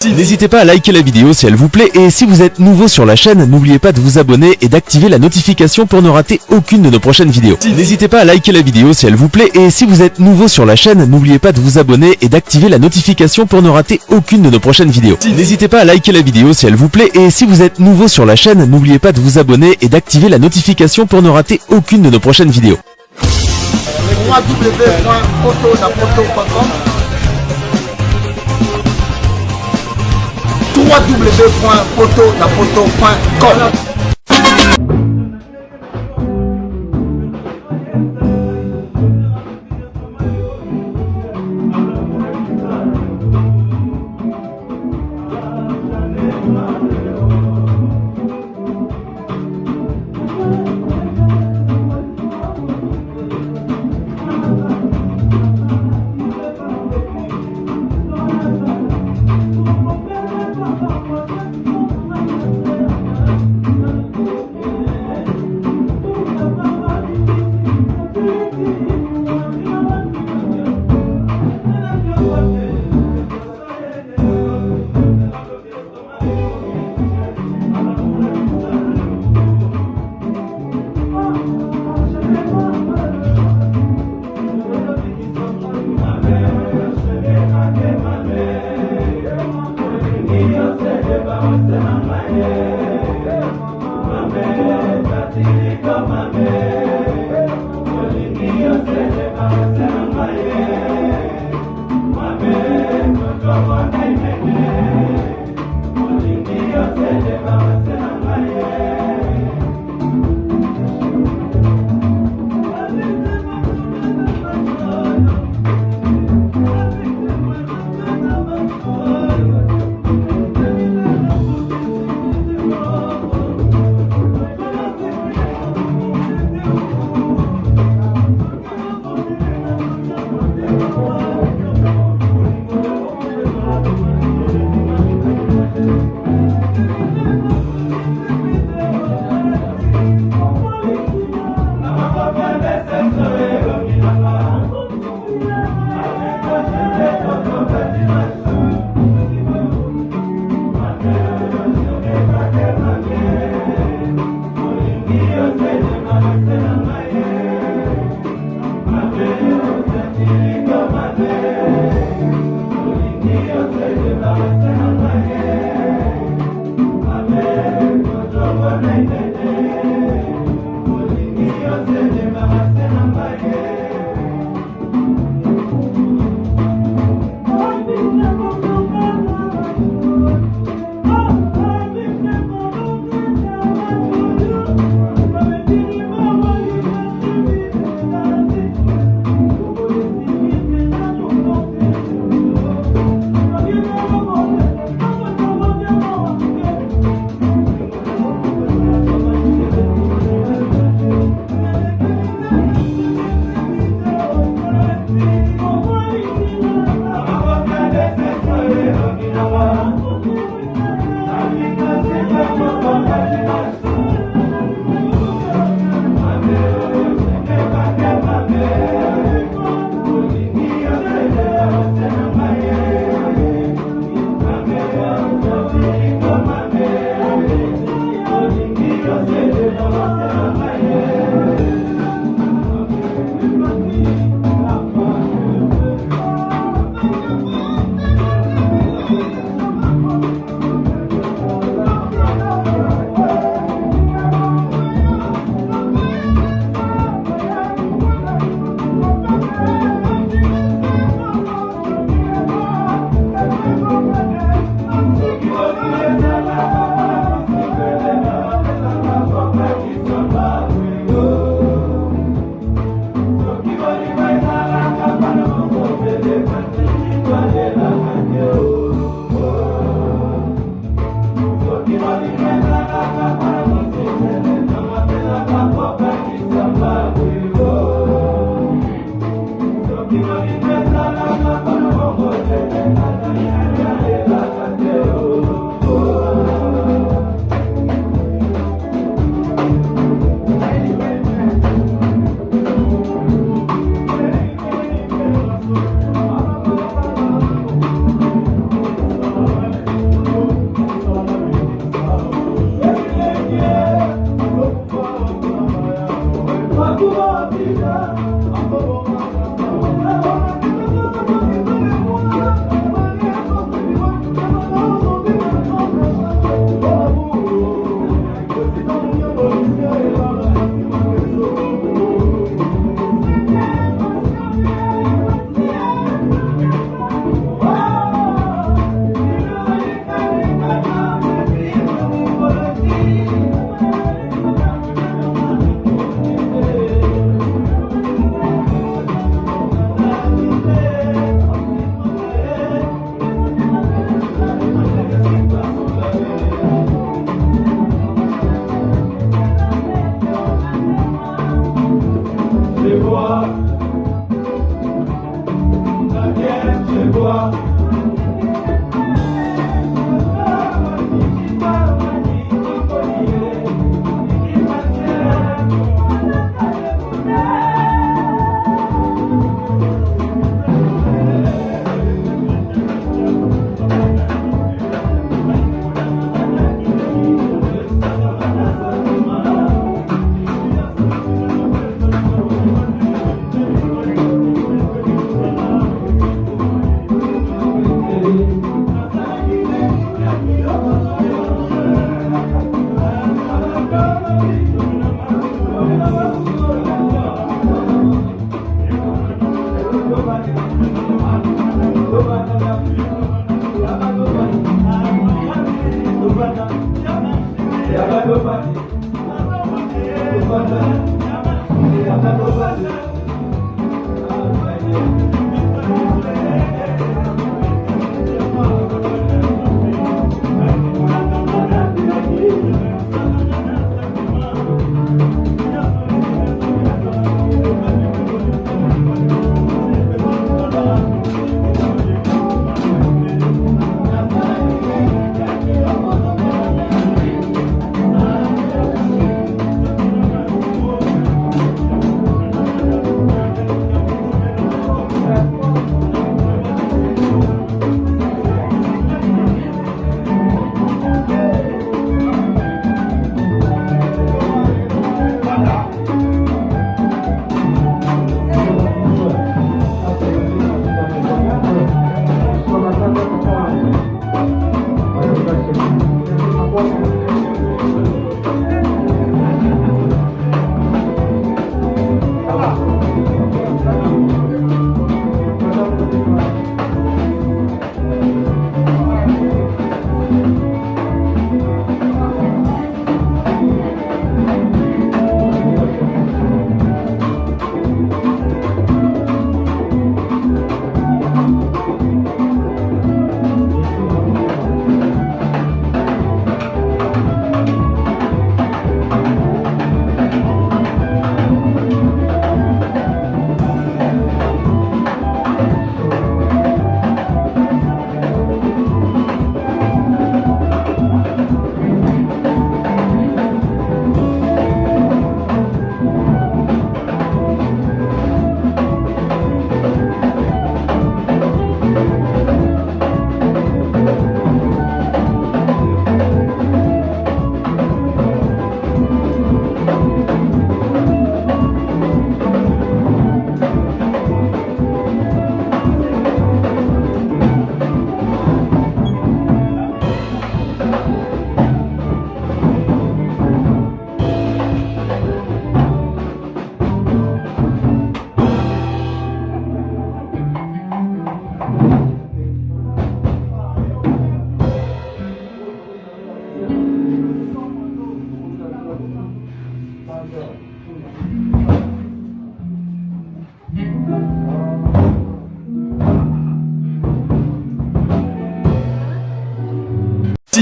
N'hésitez pas à liker la vidéo si elle vous plaît et si vous êtes nouveau sur la chaîne, n'oubliez pas de vous abonner et d'activer la notification pour ne rater aucune de nos prochaines vidéos. N'hésitez pas à liker la vidéo si elle vous plaît et si vous êtes nouveau sur la chaîne, n'oubliez pas de vous abonner et d'activer la notification pour ne rater aucune de nos prochaines vidéos. N'hésitez pas à liker la vidéo si elle vous plaît et si vous êtes nouveau sur la chaîne, n'oubliez pas de vous abonner et d'activer la notification pour ne rater aucune de nos prochaines vidéos. www.autonapoto.com www.autonapoto.com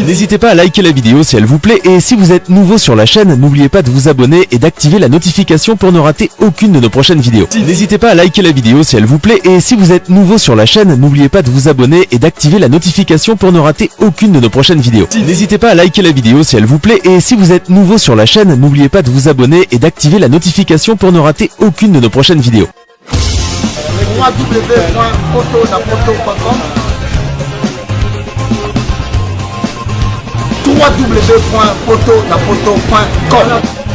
N'hésitez pas à liker la vidéo si elle vous plaît et si vous êtes nouveau sur la chaîne, n'oubliez pas de vous abonner et d'activer la notification pour ne rater aucune de nos prochaines vidéos. N'hésitez pas à liker la vidéo si elle vous plaît et si vous êtes nouveau sur la chaîne, n'oubliez pas de vous abonner et d'activer la notification pour ne rater aucune de nos prochaines vidéos. N'hésitez pas à liker la vidéo si elle vous plaît et si vous êtes nouveau sur la chaîne, n'oubliez pas de vous abonner et d'activer la notification pour ne rater aucune de nos prochaines vidéos. www.photonapoto.com